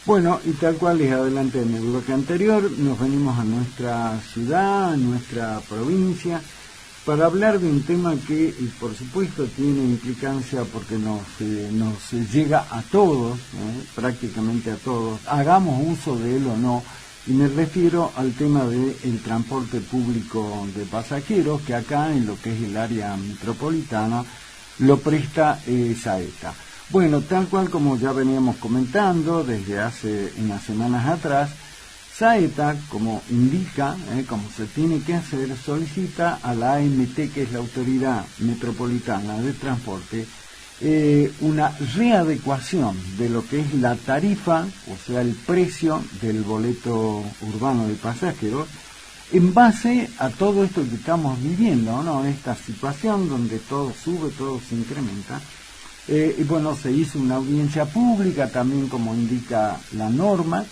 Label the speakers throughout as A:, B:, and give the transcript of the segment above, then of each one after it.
A: Bueno, y tal cual les adelanté en el bloque anterior, nos venimos a nuestra ciudad, a nuestra provincia, para hablar de un tema que, por supuesto, tiene implicancia porque nos llega a todos, prácticamente a todos, hagamos uso de él o no, y me refiero al tema del transporte público de pasajeros, que acá en lo que es el área metropolitana lo presta Saeta. Bueno, tal cual como ya veníamos comentando desde hace unas semanas atrás, Saeta, como indica, como se tiene que hacer, solicita a la AMT, que es la Autoridad Metropolitana de Transporte, una readecuación de lo que es la tarifa, o sea, el precio del boleto urbano de pasajeros, en base a todo esto que estamos viviendo, ¿no? Esta situación donde todo sube, todo se incrementa. Y bueno, se hizo una audiencia pública, también como indica la norma,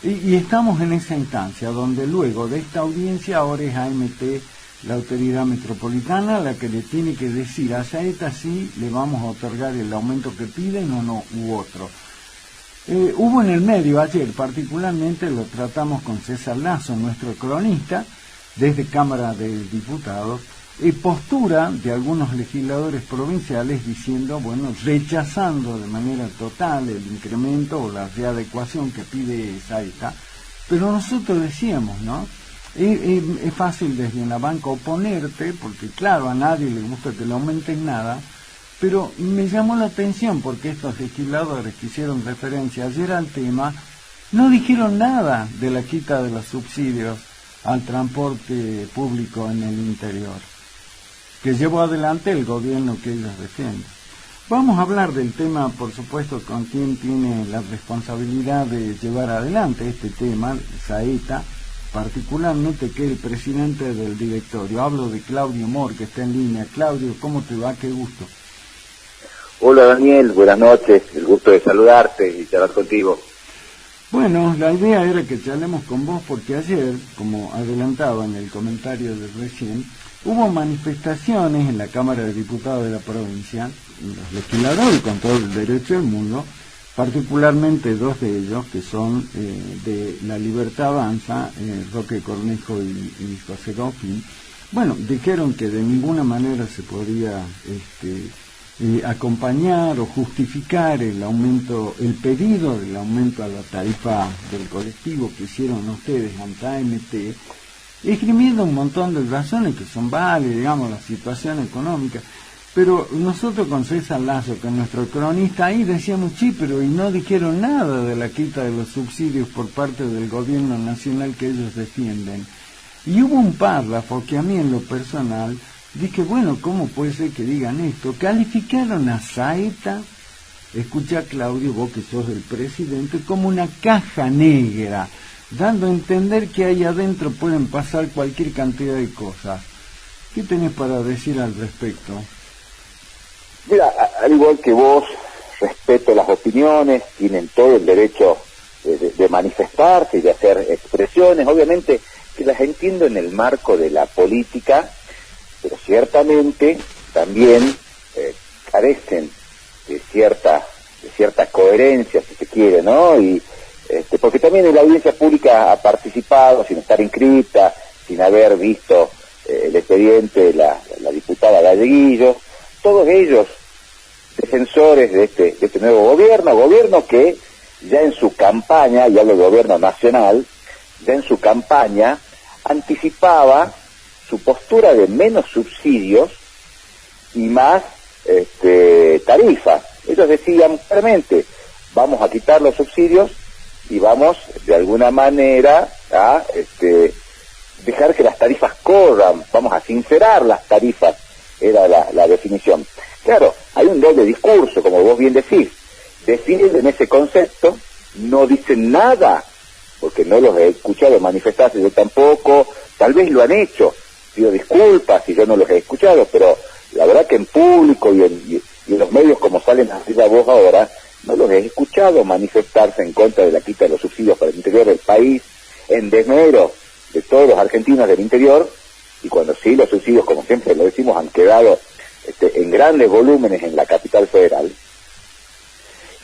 A: y estamos en esa instancia, donde luego de esta audiencia ahora es AMT, la Autoridad Metropolitana, la que le tiene que decir a Saeta si le vamos a otorgar el aumento que piden o no, u otro. Hubo en el medio ayer, particularmente lo tratamos con César Lazo, nuestro cronista, desde Cámara de Diputados, postura de algunos legisladores provinciales diciendo, bueno, rechazando de manera total el incremento o la readecuación que pide Saeta, pero nosotros decíamos, ¿no? Es fácil desde una banca oponerte, porque claro, a nadie le gusta que le aumenten nada, pero me llamó la atención porque estos legisladores que hicieron referencia ayer al tema no dijeron nada de la quita de los subsidios al transporte público en el interior, que llevó adelante el gobierno que ellos defienden. Vamos a hablar del tema, por supuesto, con quien tiene la responsabilidad de llevar adelante este tema, Saeta, particularmente que es el presidente del directorio. Hablo de Claudio Mor, que está en línea. Claudio, ¿cómo te va? Qué gusto.
B: Hola Daniel, buenas noches, el gusto de saludarte y charlar contigo.
A: Bueno, la idea era que charlemos con vos porque ayer, como adelantaba en el comentario de recién, hubo manifestaciones en la Cámara de Diputados de la provincia, los legisladores con todo el derecho del mundo, particularmente dos de ellos, que son de La Libertad Avanza, Roque Cornejo y José Gauquín. Bueno, dijeron que de ninguna manera se podía acompañar o justificar el aumento, el pedido del aumento a la tarifa del colectivo que hicieron ustedes ante AMT, esgrimiendo un montón de razones que son válidas, digamos, la situación económica. Pero nosotros con César Lazo, que es nuestro cronista, ahí decíamos, sí, pero y no dijeron nada de la quita de los subsidios por parte del gobierno nacional que ellos defienden. Y hubo un párrafo que a mí en lo personal dije, bueno, ¿cómo puede ser que digan esto? Calificaron a Saeta, escucha Claudio, vos que sos el presidente, como una caja negra, dando a entender que ahí adentro pueden pasar cualquier cantidad de cosas. ¿Qué tenés para decir al respecto?
B: Mira, al igual que vos, respeto las opiniones, tienen todo el derecho de manifestarse y de hacer expresiones, obviamente que las entiendo en el marco de la política, pero ciertamente también carecen de cierta coherencia, si se quiere, ¿no? Y porque también en la audiencia pública ha participado sin estar inscrita, sin haber visto el expediente de la diputada Galleguillos, todos ellos defensores de este nuevo gobierno que ya en su campaña, y hablo de gobierno nacional, ya en su campaña anticipaba su postura de menos subsidios y más tarifas. Ellos decían claramente, vamos a quitar los subsidios y vamos de alguna manera a dejar que las tarifas corran, vamos a sincerar las tarifas, era la definición. Claro, hay un doble discurso, como vos bien decís, defienden ese concepto, no dicen nada, porque no los he escuchado manifestarse, yo tampoco, tal vez lo han hecho, pido disculpas si yo no los he escuchado, pero la verdad que en público y en los medios como salen a decir la voz ahora, no los he escuchado manifestarse en contra de la quita de los subsidios para el interior del país, en desmedro de todos los argentinos del interior, y cuando sí los subsidios, como siempre lo decimos, han quedado en grandes volúmenes en la capital federal.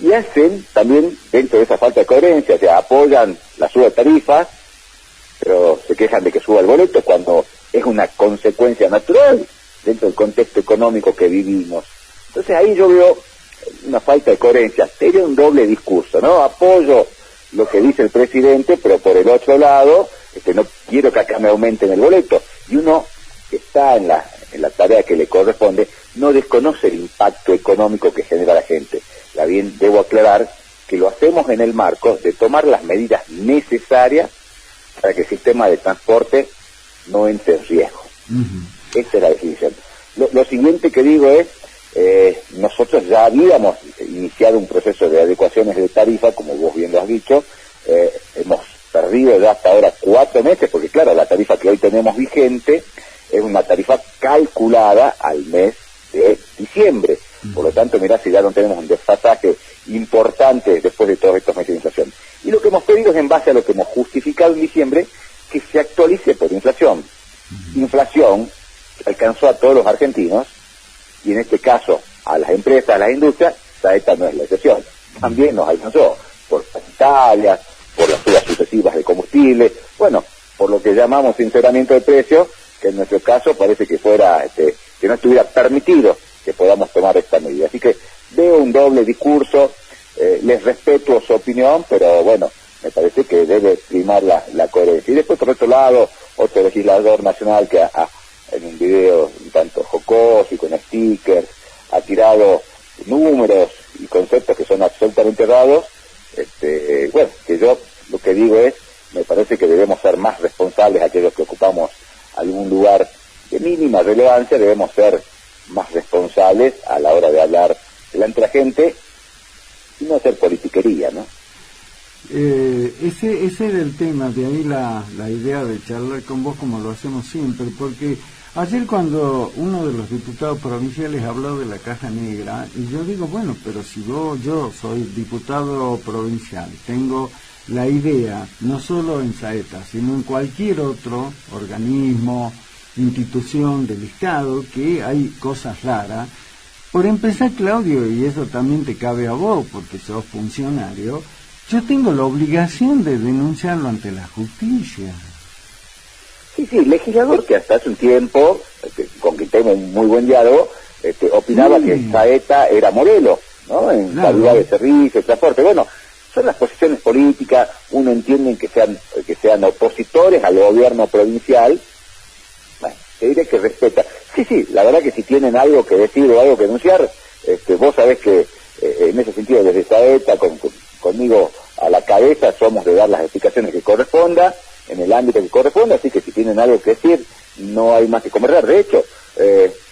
B: y hacen también, dentro de esa falta de coherencia, o sea, apoyan la suba de tarifas, pero se quejan de que suba el boleto cuando es una consecuencia natural dentro del contexto económico que vivimos. Entonces ahí yo veo una falta de coherencia, sería un doble discurso, ¿no? Apoyo lo que dice el presidente, pero por el otro lado, no quiero que acá me aumenten el boleto, y uno que está en la tarea que le corresponde, no desconoce el impacto económico que genera la gente. Ya bien, debo aclarar que lo hacemos en el marco de tomar las medidas necesarias para que el sistema de transporte no entre en riesgo. Esta es la definición. Lo siguiente que digo es, nosotros ya habíamos iniciado un proceso de adecuaciones de tarifa, como vos bien lo has dicho, hemos perdido ya hasta ahora 4 meses, porque claro, la tarifa que hoy tenemos vigente es una tarifa calculada al mes de diciembre. Por lo tanto, mirá si ya no tenemos un desfasaje importante después de todos estos meses de inflación. Y lo que hemos pedido es, en base a lo que hemos justificado en diciembre, que se actualice por inflación. Inflación que alcanzó a todos los argentinos, y en este caso a las empresas, a las industrias, esta no es la excepción. También nos alcanzó por Italia, por las subas sucesivas de combustible, bueno, por lo que llamamos sinceramiento de precios, que en nuestro caso parece que fuera, que no estuviera permitido que podamos tomar esta medida. Así que veo un doble discurso, les respeto su opinión, pero bueno, me parece que debe primar la coherencia. Y después, por otro lado, otro legislador nacional que en un video un tanto jocoso y con stickers ha tirado números y conceptos que son absolutamente errados, bueno, que yo lo que digo es, me parece que debemos ser más responsables aquellos que ocupamos algún lugar de mínima relevancia, debemos ser más responsables a la hora de hablar delante de la gente y no hacer politiquería, ¿no?
A: Ese era el tema, de ahí la idea de charlar con vos como lo hacemos siempre, porque ayer cuando uno de los diputados provinciales habló de la caja negra, y yo digo, bueno, pero si yo soy diputado provincial, tengo la idea, no solo en Saeta, sino en cualquier otro organismo, institución del Estado, que hay cosas raras. Por empezar, Claudio, y eso también te cabe a vos, porque sos funcionario, yo tengo la obligación de denunciarlo ante la justicia.
B: Sí, legislador que hasta hace un tiempo, con quien tengo un muy buen diálogo, opinaba que Saeta era modelo, ¿no? En calidad de servicio, transporte. Bueno, son las posiciones políticas, uno entiende que sean opositores al gobierno provincial. Bueno, te diré que respeta. Sí, la verdad que si tienen algo que decir o algo que denunciar, vos sabés que en ese sentido desde Saeta, conmigo a la cabeza, somos de dar las explicaciones que corresponda, en el ámbito que corresponda, así que si tienen algo que decir, no hay más que conversar. De hecho,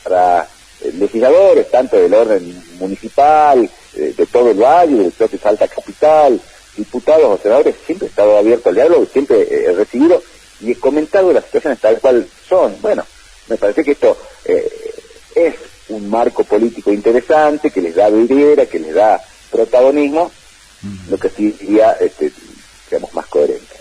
B: para legisladores, tanto del orden municipal, de todo el valle, del propio Salta Capital, diputados o senadores, siempre he estado abierto al diálogo, siempre he recibido y he comentado las situaciones tal cual son. Bueno, me parece que esto es un marco político interesante, que les da vidriera, que les da protagonismo, lo que sí diría, digamos, más coherente.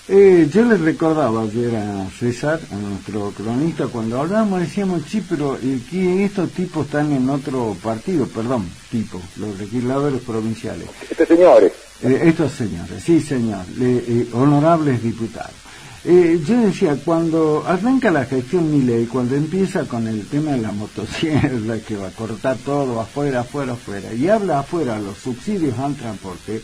A: Yo les recordaba ayer a César, a nuestro cronista, cuando hablábamos decíamos, sí, pero aquí estos tipos están en otro partido, los legisladores provinciales.
B: Estos señores.
A: Estos señores, sí señor, honorables diputados. Yo decía, cuando arranca la gestión Milei, cuando empieza con el tema de la motosierra, que va a cortar todo afuera, y habla afuera los subsidios al transporte,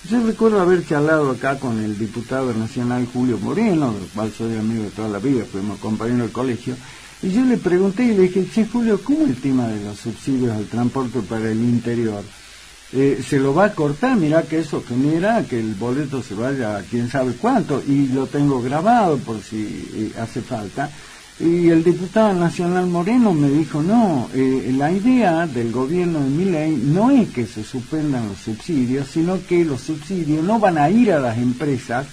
A: yo recuerdo haber charlado acá con el diputado nacional Julio Moreno, del cual soy amigo de toda la vida, fuimos compañeros del colegio, y yo le pregunté y le dije, che Julio, ¿cómo el tema de los subsidios al transporte para el interior? Se lo va a cortar, mirá que eso genera que el boleto se vaya a quién sabe cuánto, y lo tengo grabado por si hace falta. Y el diputado nacional Moreno me dijo, no, la idea del gobierno de Milei no es que se suspendan los subsidios, sino que los subsidios no van a ir a las empresas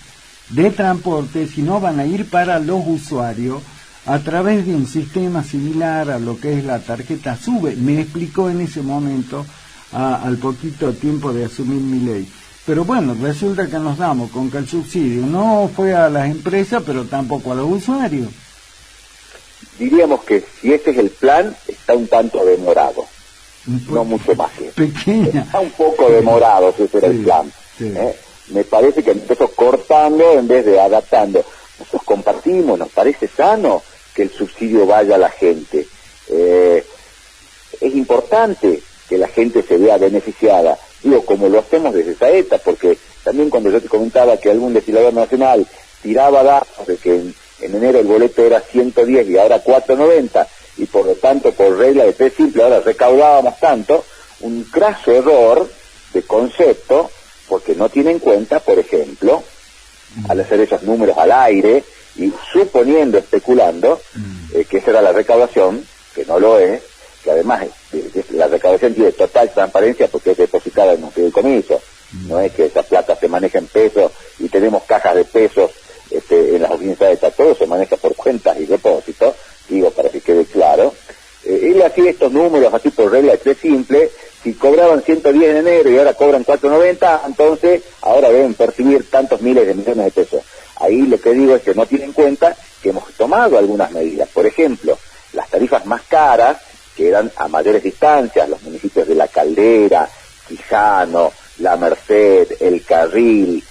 A: de transporte, sino van a ir para los usuarios a través de un sistema similar a lo que es la tarjeta SUBE. Me explicó en ese momento, al poquito tiempo de asumir Milei. Pero bueno, resulta que nos damos con que el subsidio no fue a las empresas, pero tampoco a los usuarios.
B: Diríamos que si ese es el plan, está un tanto demorado. no mucho más que eso.
A: Pequeña.
B: Está un poco demorado, si ese era el plan.
A: Sí.
B: Me parece que empezó cortando en vez de adaptando. Nosotros compartimos, nos parece sano que el subsidio vaya a la gente. Es importante que la gente se vea beneficiada, digo, como lo hacemos desde Saeta, porque también cuando yo te comentaba que algún legislador nacional tiraba datos de que en enero el boleto era 110 y ahora 490, y por lo tanto, por regla de tres simple, ahora recaudábamos tanto, un craso error de concepto, porque no tiene en cuenta, por ejemplo, al hacer esos números al aire y suponiendo, especulando, que esa era la recaudación, que no lo es, que además la recaudación tiene total transparencia porque es depositada en un fideicomiso, no es que esa plata se maneja en pesos y tenemos cajas de pesos en las oficinas de ETA, todo se maneja por cuentas y depósitos, digo, para que quede claro. Él hacía estos números así por regla de tres simple, si cobraban 110 en enero y ahora cobran 490, entonces ahora deben percibir tantos miles de millones de pesos. Ahí lo que digo es que no tienen en cuenta que hemos tomado algunas medidas. Por ejemplo, las tarifas más caras, que eran a mayores distancias, los municipios de La Caldera, Quijano, La Merced, El Carril,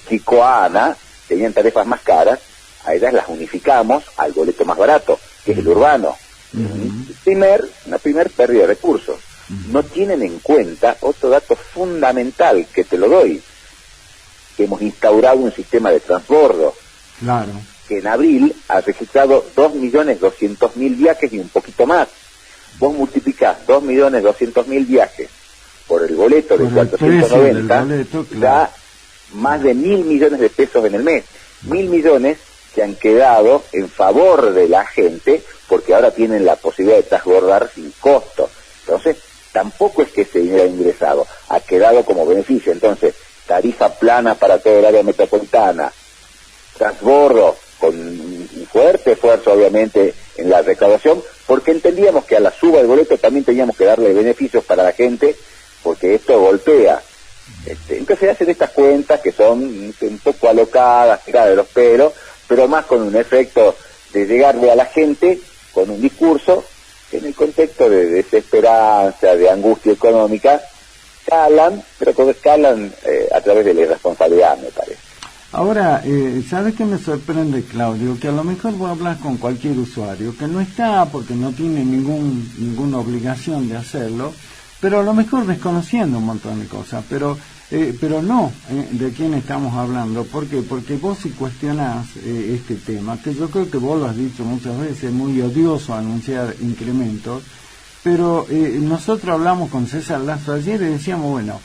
B: Chicoana, tenían tarifas más caras, a ellas las unificamos al boleto más barato, que es el urbano. Una primer pérdida de recursos. No tienen en cuenta otro dato fundamental que te lo doy, que hemos instaurado un sistema de transbordo.
A: Claro.
B: Que en abril ha registrado 2.200.000 viajes y un poquito más. Vos multiplicás 2.200.000 viajes por el boleto de 490,
A: boleto, claro,
B: da más de 1.000 millones de pesos en el mes. 1.000 millones que han quedado en favor de la gente, porque ahora tienen la posibilidad de transbordar sin costo. Entonces, tampoco es que se haya ingresado, ha quedado como beneficio. Entonces, tarifa plana para toda el área metropolitana, transbordo, con un fuerte esfuerzo obviamente en la recaudación, porque entendíamos que a la suba del boleto también teníamos que darle beneficios para la gente, porque esto golpea. Entonces hacen estas cuentas que son un poco alocadas, tiradas de los pelos, pero más con un efecto de llegarle a la gente con un discurso que en el contexto de desesperanza, de angustia económica, calan, pero todo escalan a través de la irresponsabilidad, me parece.
A: Ahora, ¿sabes qué me sorprende, Claudio? Que a lo mejor vos hablas con cualquier usuario, que no está porque no tiene ninguna obligación de hacerlo, pero a lo mejor desconociendo un montón de cosas, pero no de quién estamos hablando. ¿Por qué? Porque vos si cuestionás este tema, que yo creo que vos lo has dicho muchas veces, es muy odioso anunciar incrementos, pero nosotros hablamos con César Lazo ayer y decíamos, bueno,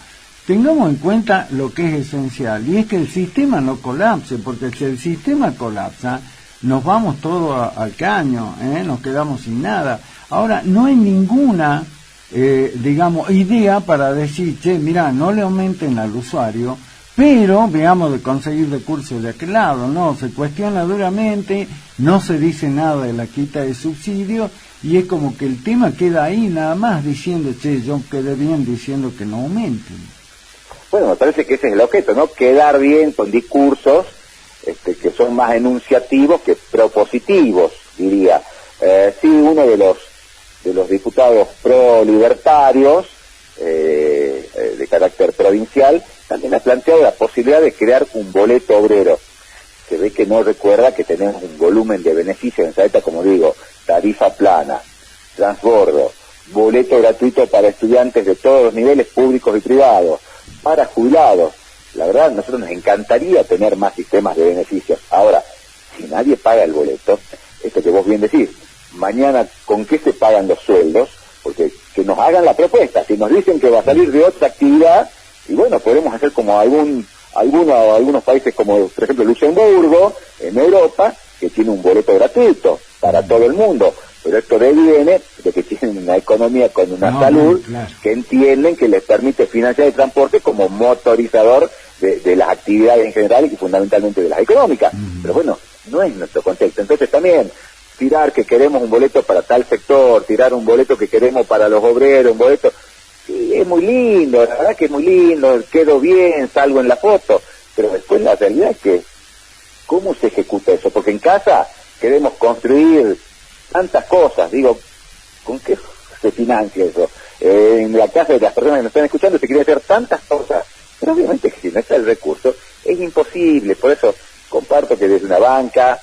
A: tengamos en cuenta lo que es esencial, y es que el sistema no colapse, porque si el sistema colapsa, nos vamos todos al caño, nos quedamos sin nada. Ahora, no hay ninguna, idea para decir, che, mirá, no le aumenten al usuario, pero veamos de conseguir recursos de aquel lado. No, se cuestiona duramente, no se dice nada de la quita de subsidio, y es como que el tema queda ahí nada más diciendo, che, yo quedé bien diciendo que no aumenten.
B: Bueno, me parece que ese es el objeto, ¿no? Quedar bien con discursos que son más enunciativos que propositivos, diría. Sí, uno de los diputados pro-libertarios, de carácter provincial, también ha planteado la posibilidad de crear un boleto obrero. Se ve que no recuerda que tenemos un volumen de beneficios en Saeta, como digo, tarifa plana, transbordo, boleto gratuito para estudiantes de todos los niveles públicos y privados, para jubilados. La verdad, a nosotros nos encantaría tener más sistemas de beneficios. Ahora, si nadie paga el boleto, esto que vos bien decís, mañana, ¿con qué se pagan los sueldos? Porque que nos hagan la propuesta. Si nos dicen que va a salir de otra actividad, y bueno, podemos hacer como algunos países como, por ejemplo, Luxemburgo, en Europa, que tiene un boleto gratuito para todo el mundo. Pero esto deviene de que tienen una economía con una salud, claro, que entienden que les permite financiar el transporte como motorizador de las actividades en general y fundamentalmente de las económicas. Pero bueno, no es nuestro contexto. Entonces también tirar que queremos un boleto para tal sector, tirar un boleto que queremos para los obreros, un boleto, sí, es muy lindo, la verdad que es muy lindo, quedo bien, salgo en la foto, pero después la realidad es que, ¿cómo se ejecuta eso? Porque en casa queremos construir tantas cosas, digo, ¿con qué se financia eso? en la casa de las personas que nos están escuchando, se quieren hacer tantas cosas, pero obviamente que si no está el recurso, es imposible. Por eso comparto que desde una banca,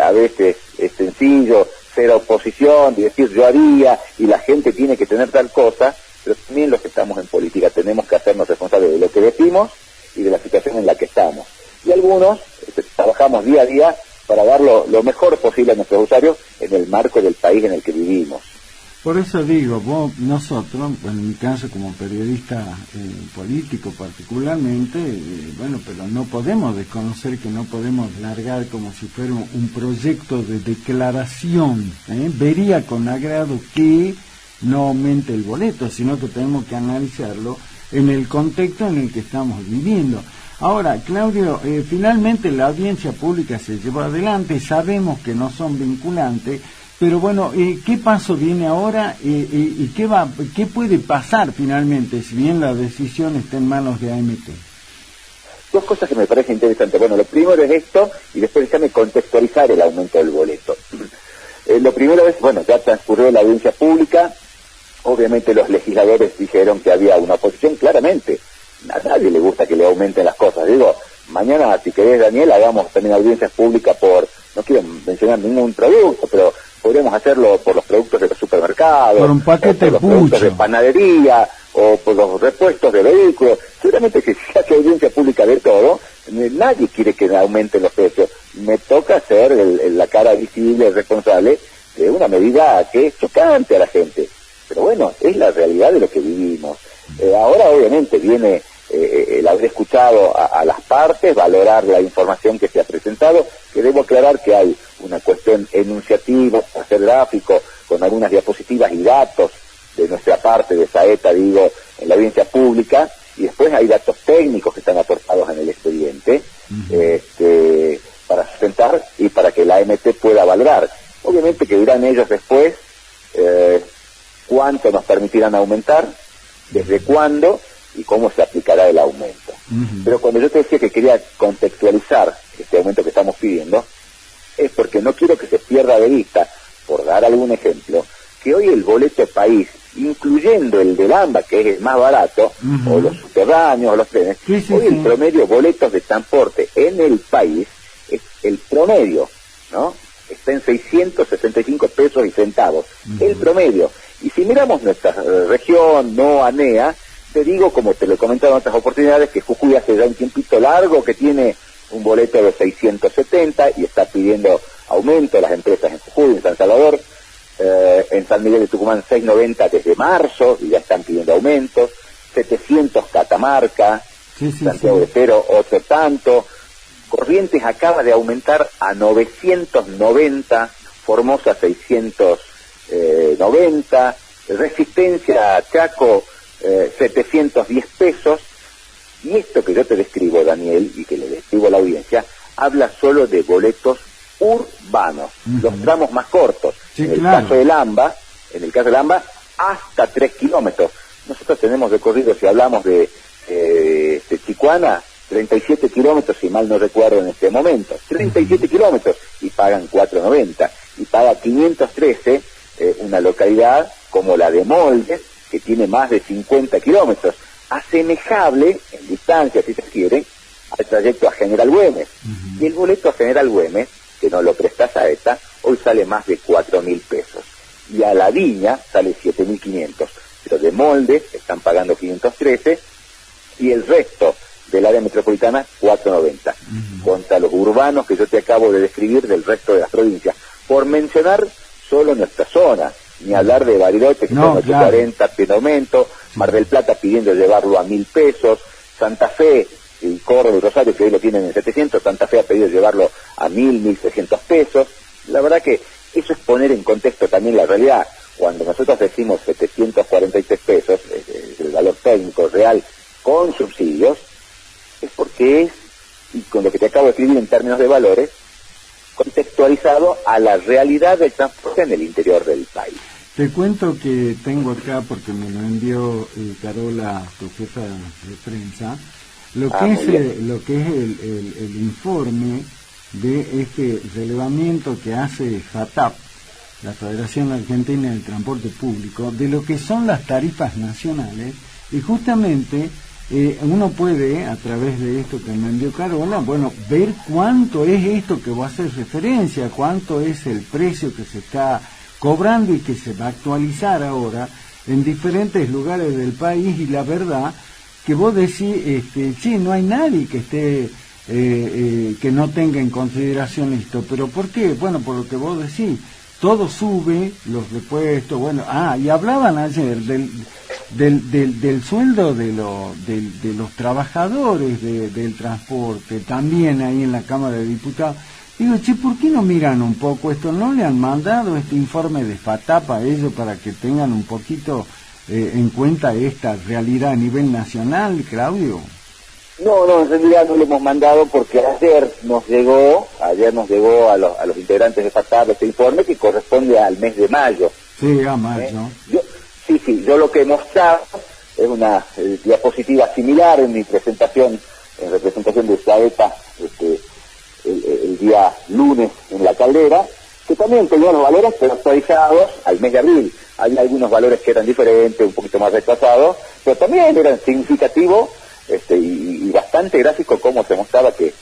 B: a veces es sencillo ser oposición y decir yo haría, y la gente tiene que tener tal cosa, pero también los que estamos en política tenemos que hacernos responsables de lo que decimos y de la situación en la que estamos. Y algunos trabajamos día a día para dar lo mejor posible a nuestros usuarios en el marco del país en el que vivimos.
A: Por eso digo, nosotros, en mi caso como periodista político particularmente, bueno, pero no podemos desconocer que no podemos largar como si fuera un proyecto de declaración. Vería con agrado que no aumente el boleto, sino que tenemos que analizarlo en el contexto en el que estamos viviendo. Ahora, Claudio, finalmente la audiencia pública se llevó adelante, sabemos que no son vinculantes, pero bueno, ¿qué paso viene ahora y qué puede pasar finalmente, si bien la decisión está en manos de AMT?
B: Dos cosas que me parecen interesantes. Bueno, lo primero es esto, y después déjame contextualizar el aumento del boleto. Lo primero es, bueno, ya transcurrió la audiencia pública, obviamente los legisladores dijeron que había una oposición, claramente. A nadie le gusta que le aumenten las cosas. Digo, mañana, si querés, Daniel, hagamos también audiencias públicas por, no quiero mencionar ningún producto, pero podríamos hacerlo por los productos de los supermercados,
A: por un paquete
B: por los
A: pucho,
B: productos de panadería, o por los repuestos de vehículos. Seguramente que si se hace audiencia pública de todo, nadie quiere que aumenten los precios. Me toca hacer la cara visible, responsable de una medida que es chocante a la gente. Pero bueno, es la realidad de lo que vivimos. Ahora obviamente viene el haber escuchado a las partes, valorar la información que se ha presentado, que debo aclarar que hay una cuestión enunciativa, hacer gráfico, con algunas diapositivas y datos de nuestra parte, de Saeta, digo, en la audiencia pública, y después hay datos técnicos que están aportados en el expediente, para sustentar y para que la AMT pueda valorar. Obviamente que dirán ellos después cuánto nos permitirán aumentar, desde cuándo y cómo se aplicará el aumento. Pero cuando yo te decía que quería contextualizar este aumento que estamos pidiendo, es porque no quiero que se pierda de vista, por dar algún ejemplo, que hoy el boleto país, incluyendo el del AMBA, que es el más barato, o los subterráneos, o los trenes, hoy el promedio boletos de transporte en el país, es el promedio, ¿no? Está en 665 pesos y centavos, el promedio. Y si miramos nuestra región, no ANEA, te digo, como te lo he comentado en otras oportunidades, que Jujuy hace ya un tiempito largo que tiene un boleto de 670 y está pidiendo aumento a las empresas en Jujuy, en San Salvador, en San Miguel de Tucumán 690 desde marzo y ya están pidiendo aumentos, 700 Catamarca, Santiago de Estero otro tanto, Corrientes acaba de aumentar a 990, Formosa 690, Resistencia Chaco 710 pesos, y esto que yo te describo, Daniel, y que le describo a la audiencia, habla solo de boletos urbanos, los tramos más cortos. En el caso del AMBA, hasta 3 kilómetros. Nosotros tenemos recorrido, si hablamos de Chicuana, 37 kilómetros, si mal no recuerdo en este momento, 37 kilómetros, y pagan 4.90, y paga 513 una localidad como la de Moldes, que tiene más de 50 kilómetros, asemejable en distancia, si se quiere, al trayecto a General Güemes. Y el boleto a General Güemes, que no lo prestas a esta, hoy sale más de 4.000 pesos. Y a La Viña sale 7.500. Pero de Moldes están pagando 513 y el resto del área metropolitana 4.90. Contra los urbanos que yo te acabo de describir del resto de las provincias. Por mencionar solo nuestra zona, ni hablar de Bariloche, que son 840 pidiendo aumento, Mar del Plata pidiendo llevarlo a 1.000 pesos, Santa Fe y Córdoba y Rosario, que hoy lo tienen en 700, Santa Fe ha pedido llevarlo a 1.600 pesos. La verdad que eso es poner en contexto también la realidad. Cuando nosotros decimos 743 pesos, el valor técnico real con subsidios, es porque es, y con lo que te acabo de escribir en términos de valores, contextualizado a la realidad del transporte en el interior del país.
A: Te cuento que tengo acá, porque me lo envió Carola, tu jefa de prensa, lo que es el informe de este relevamiento que hace FATAP la Federación Argentina del Transporte Público, de lo que son las tarifas nacionales, y justamente uno puede, a través de esto que me envió Carola, bueno, ver cuánto es esto que va a hacer referencia, cuánto es el precio que se está cobrando y que se va a actualizar ahora en diferentes lugares del país, y la verdad que vos decís, sí, no hay nadie que esté, que no tenga en consideración esto, pero ¿por qué? Bueno, por lo que vos decís, todo sube, los repuestos, bueno, y hablaban ayer del sueldo de los trabajadores del transporte, también ahí en la Cámara de Diputados. Digo, che, ¿por qué no miran un poco esto? ¿No le han mandado este informe de FATAP a ellos para que tengan un poquito en cuenta esta realidad a nivel nacional, Claudio?
B: No, en realidad no lo hemos mandado porque ayer nos llegó a los integrantes de FATAP este informe que corresponde al mes de mayo.
A: Sí, a mayo.
B: Yo lo que he mostrado es una diapositiva similar en mi presentación, en representación de Saeta, el día lunes en La Caldera, que también tenía los valores pero actualizados al mes de abril. Hay algunos valores que eran diferentes, un poquito más retrasados, pero también eran significativos y bastante gráfico cómo se mostraba que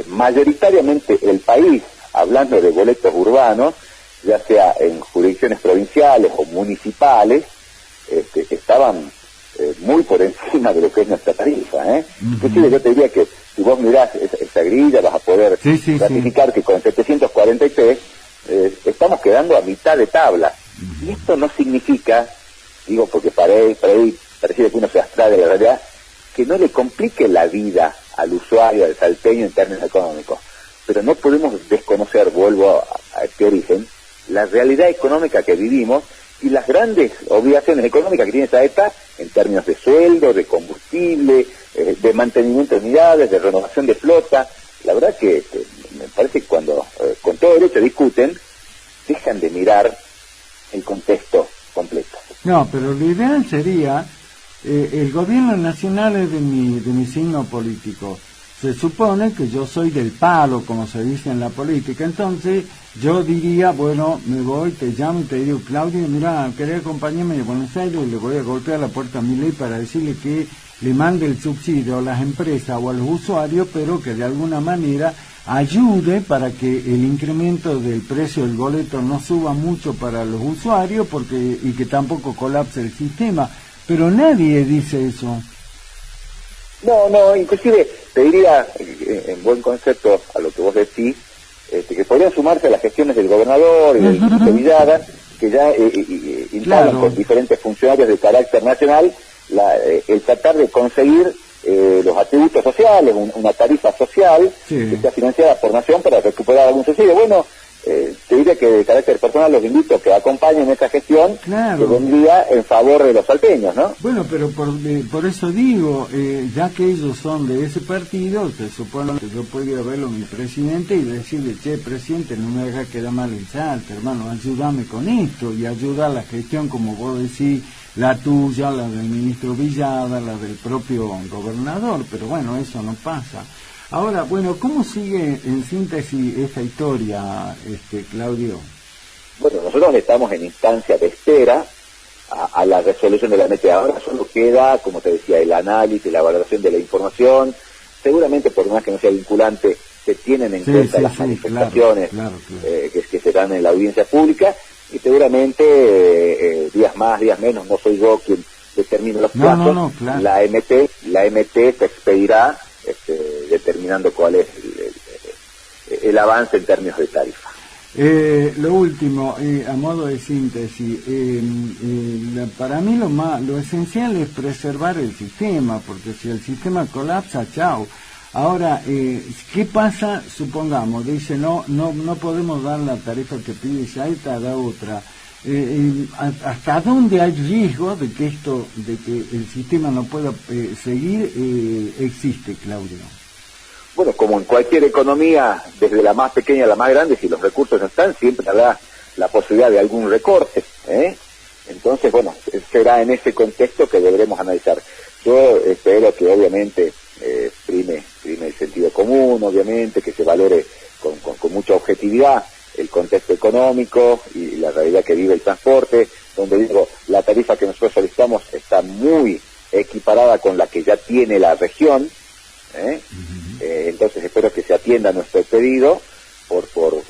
B: mayoritariamente el país, hablando de boletos urbanos, ya sea en jurisdicciones provinciales o municipales, estaban muy por encima de lo que es nuestra tarifa. Inclusive yo te diría que si vos mirás esa grilla vas a poder ratificar que con 743 estamos quedando a mitad de tabla. Y esto no significa, digo porque para ahí pareciera que uno se abstrae de la realidad, que no le complique la vida al usuario, al salteño en términos económicos. Pero no podemos desconocer, vuelvo a este origen, la realidad económica que vivimos y las grandes obligaciones económicas que tiene Saeta en términos de sueldo, de combustible, de mantenimiento de unidades, de renovación de flota. La verdad que me parece que cuando con todo derecho discuten, dejan de mirar el contexto completo.
A: No, pero lo ideal sería, el gobierno nacional es de mi signo político. Se supone que yo soy del palo, como se dice en la política, entonces yo diría, bueno, me voy, te llamo y te digo, Claudio, mira, querés acompañarme de Buenos Aires, y le voy a golpear la puerta a Milei para decirle que le mande el subsidio a las empresas o a los usuarios, pero que de alguna manera ayude para que el incremento del precio del boleto no suba mucho para los usuarios y que tampoco colapse el sistema. Pero nadie dice eso.
B: No, inclusive te diría, en buen concepto a lo que vos decís, que podrían sumarse a las gestiones del gobernador y del ministro Villada, que ya instalan con diferentes funcionarios de carácter nacional el tratar de conseguir los atributos sociales, una tarifa social que sea financiada por Nación para recuperar algún subsidio. Bueno, te diría que de carácter personal los invito a que acompañen esa gestión que vendría en favor de los salteños, ¿no?
A: Bueno, pero por eso digo, ya que ellos son de ese partido, se supone que yo podría verlo mi presidente y decirle, che, presidente, no me haga quedar mal el Salta, hermano, ayúdame con esto, y ayuda a la gestión, como vos decís, la tuya, la del ministro Villada, la del propio gobernador, pero bueno, eso no pasa. Ahora, bueno, ¿cómo sigue en síntesis esta historia, Claudio?
B: Bueno, nosotros estamos en instancia de espera a la resolución de la MT. Ahora solo queda, como te decía, el análisis, la valoración de la información. Seguramente, por más que no sea vinculante, se tienen en cuenta las manifestaciones que se dan en la audiencia pública, y seguramente días más, días menos, no soy yo quien determine los plazos. La MT se expedirá determinando cuál es el avance en términos de tarifa.
A: Lo último, a modo de síntesis, para mí lo esencial es preservar el sistema, porque si el sistema colapsa, chao. Ahora, ¿qué pasa? Supongamos, dice, no podemos dar la tarifa que pide Saeta, da otra. ¿Hasta dónde hay riesgo de que el sistema no pueda seguir? Existe, Claudio.
B: Bueno, como en cualquier economía, desde la más pequeña a la más grande, si los recursos no están, siempre habrá la posibilidad de algún recorte, Entonces, bueno, será en ese contexto que deberemos analizar. Yo espero que obviamente prime el sentido común, obviamente, que se valore con mucha objetividad el contexto económico y la realidad que vive el transporte, donde digo, la tarifa que nosotros solicitamos está muy equiparada con la que ya tiene la región, entonces espero que se atienda nuestro pedido por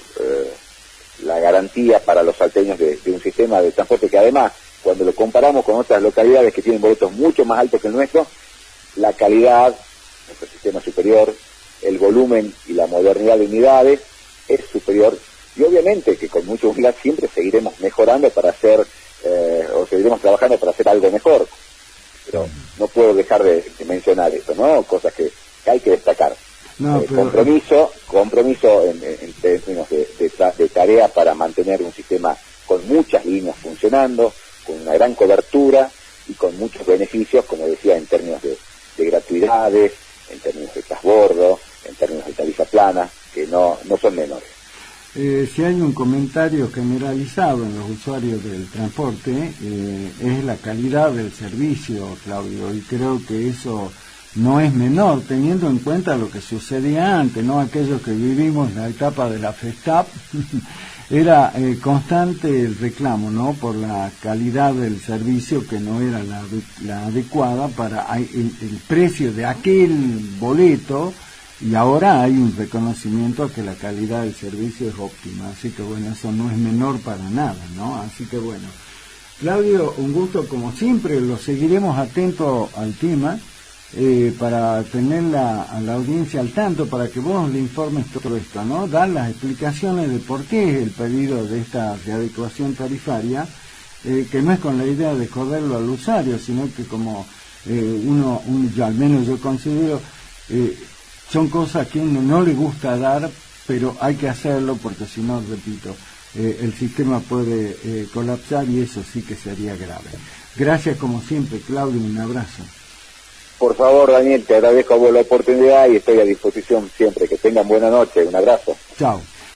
B: la garantía para los salteños de un sistema de transporte que además, cuando lo comparamos con otras localidades que tienen boletos mucho más altos que el nuestro, la calidad, nuestro sistema superior, el volumen y la modernidad de unidades es superior, y obviamente que con mucha humildad siempre seguiremos mejorando para hacer, o seguiremos trabajando para hacer algo mejor, pero no puedo dejar de mencionar eso, ¿no? Cosas que hay que destacar.
A: No, pero...
B: compromiso en términos de tarea para mantener un sistema con muchas líneas funcionando, con una gran cobertura y con muchos beneficios, como decía, en términos de gratuidades, en términos de transbordo, en términos de tarifa plana, que no son menores.
A: Si hay un comentario generalizado en los usuarios del transporte, es la calidad del servicio, Claudio, y creo que eso no es menor, teniendo en cuenta lo que sucedía antes, ¿no? Aquellos que vivimos la etapa de la FESTAP, era constante el reclamo, ¿no? Por la calidad del servicio que no era la adecuada para el precio de aquel boleto, y ahora hay un reconocimiento a que la calidad del servicio es óptima, así que bueno, eso no es menor para nada, ¿no? Así que bueno, Claudio, un gusto como siempre, lo seguiremos atento al tema, para tener a la audiencia al tanto, para que vos le informes todo esto, ¿no? Dar las explicaciones de por qué es el pedido de esta readecuación tarifaria, que no es con la idea de joderlo al usuario, sino que como yo, al menos yo considero, son cosas que a uno no le gusta dar, pero hay que hacerlo porque si no, repito, el sistema puede colapsar y eso sí que sería grave. Gracias como siempre, Claudio, un abrazo.
B: Por favor, Daniel, te agradezco a vos la oportunidad y estoy a disposición siempre. Que tengan buena noche. Un abrazo.
A: Chao.